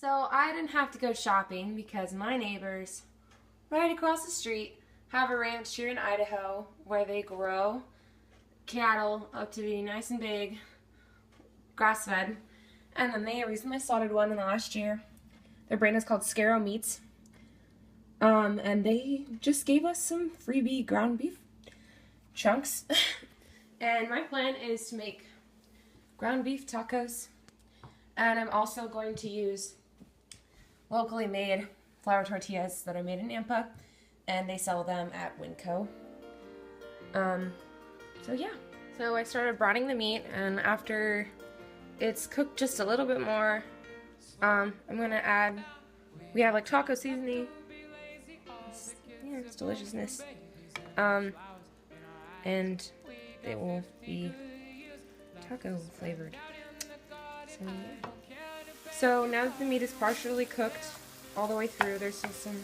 So I didn't have to go shopping because my neighbors right across the street have a ranch here in Idaho where they grow cattle up to be nice and big, grass-fed. And then they recently started one in the last year. Their brand is called Scarrow Meats. And they just gave us some freebie ground beef chunks. And my plan is to make ground beef tacos. And I'm also going to use locally made flour tortillas that are made in Nampa. And they sell them at Winco. So yeah. So I started browning the meat, and after it's cooked just a little bit more, I'm gonna add, we have like taco seasoning. It's deliciousness. And it will be taco flavored. So, yeah. So now that the meat is partially cooked all the way through, there's still some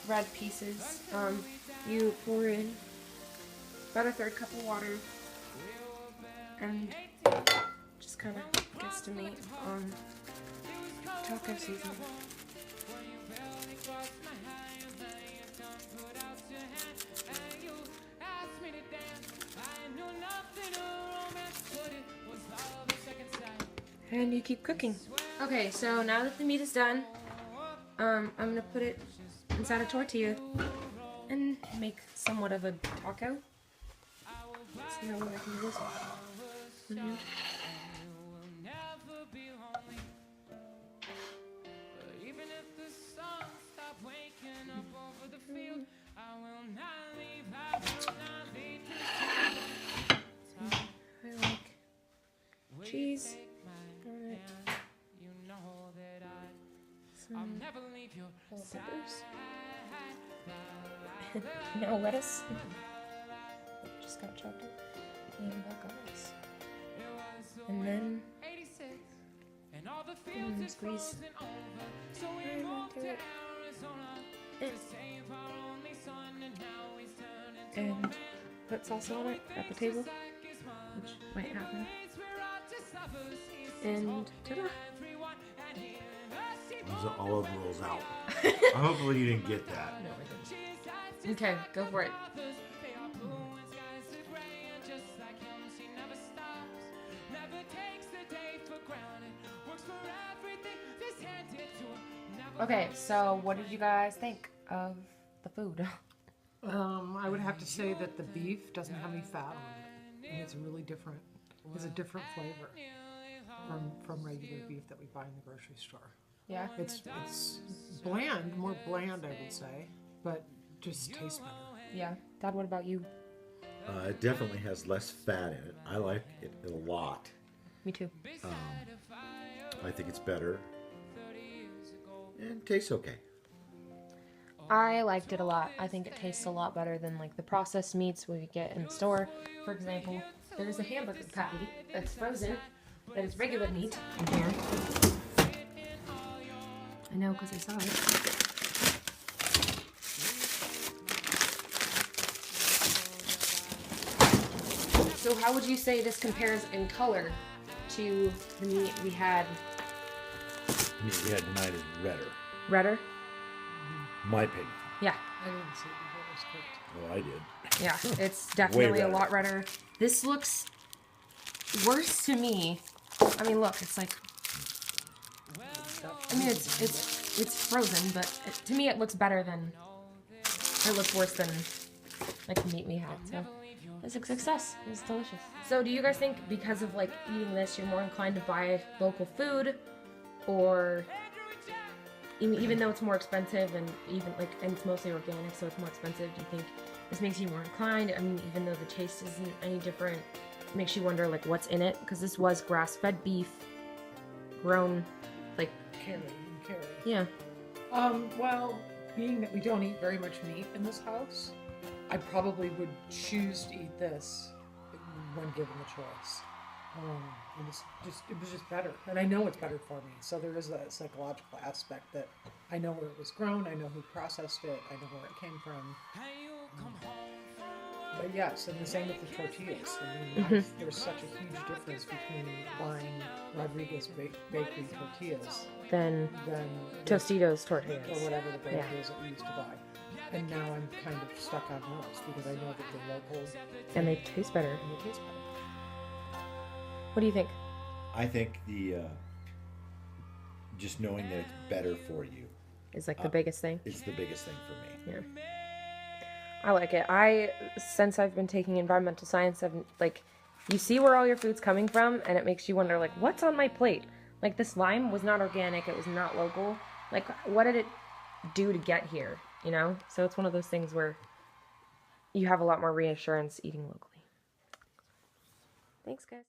red pieces. You pour in about a 1/3 cup of water and just kind of guesstimate on taco seasoning. And you keep cooking. Okay, so now that the meat is done, I'm gonna put it inside a tortilla and make somewhat of a taco. See how I can do this. I like cheese. Alright. Some bell peppers. No lettuce. Just got chopped up. And guacamole. And then squeeze right onto it. And put salsa on it at the table, which might happen. And ta-da! The olive rolls out. Hopefully you didn't get that. No, I didn't. Okay, go for it. Okay, so what did you guys think of the food? I would have to say that the beef doesn't have any fat on it. And it's really different. It's a different flavor from regular beef that we buy in the grocery store. Yeah? It's bland, more bland I would say, but just tastes better. Yeah. Dad, what about you? It definitely has less fat in it. I like it a lot. Me too. I think it's better. And tastes okay. I liked it a lot. I think it tastes a lot better than like the processed meats we get in the store. For example, there's a hamburger patty that's frozen, that is regular meat in here. I know because I saw it. So how would you say this compares in color to the meat we had? The meat we had tonight is redder. Redder? My opinion. Yeah. I didn't see it before it was cooked. Well, I did. Yeah, it's definitely a redder. lot redder. This looks worse to me. I mean, look, it's like, I mean, it's frozen, but to me it looks better than, it looks worse than like the meat we had. So it's a success. It's delicious. So do you guys think because of like eating this, you're more inclined to buy local food, or even though it's more expensive and and it's mostly organic, so it's more expensive, do you think this makes you more inclined? I mean, even though the taste isn't any different, it makes you wonder like what's in it, because this was grass-fed beef, grown, like Carry. yeah. Well, being that we don't eat very much meat in this house, I probably would choose to eat this when given the choice. It was just better, and I know it's better for me. So there is a psychological aspect that I know where it was grown, I know who processed it, I know where it came from. But yes, and the same with the tortillas. I mean, there's such a huge difference between buying Rodriguez Bakery tortillas than than Tostitos or tortillas. whatever the brand Yeah. is that we used to buy. And now I'm kind of stuck on those because I know that they're local And they taste better. and they taste better. What do you think? I think the just knowing that it's better for you Is like the biggest thing. is the biggest thing for me. Yeah. I like it. Since I've been taking environmental science, I've like, you see where all your food's coming from, and it makes you wonder, like, what's on my plate? Like, this lime was not organic, it was not local. Like, what did it do to get here, you know? So it's one of those things where you have a lot more reassurance eating locally. Thanks, guys.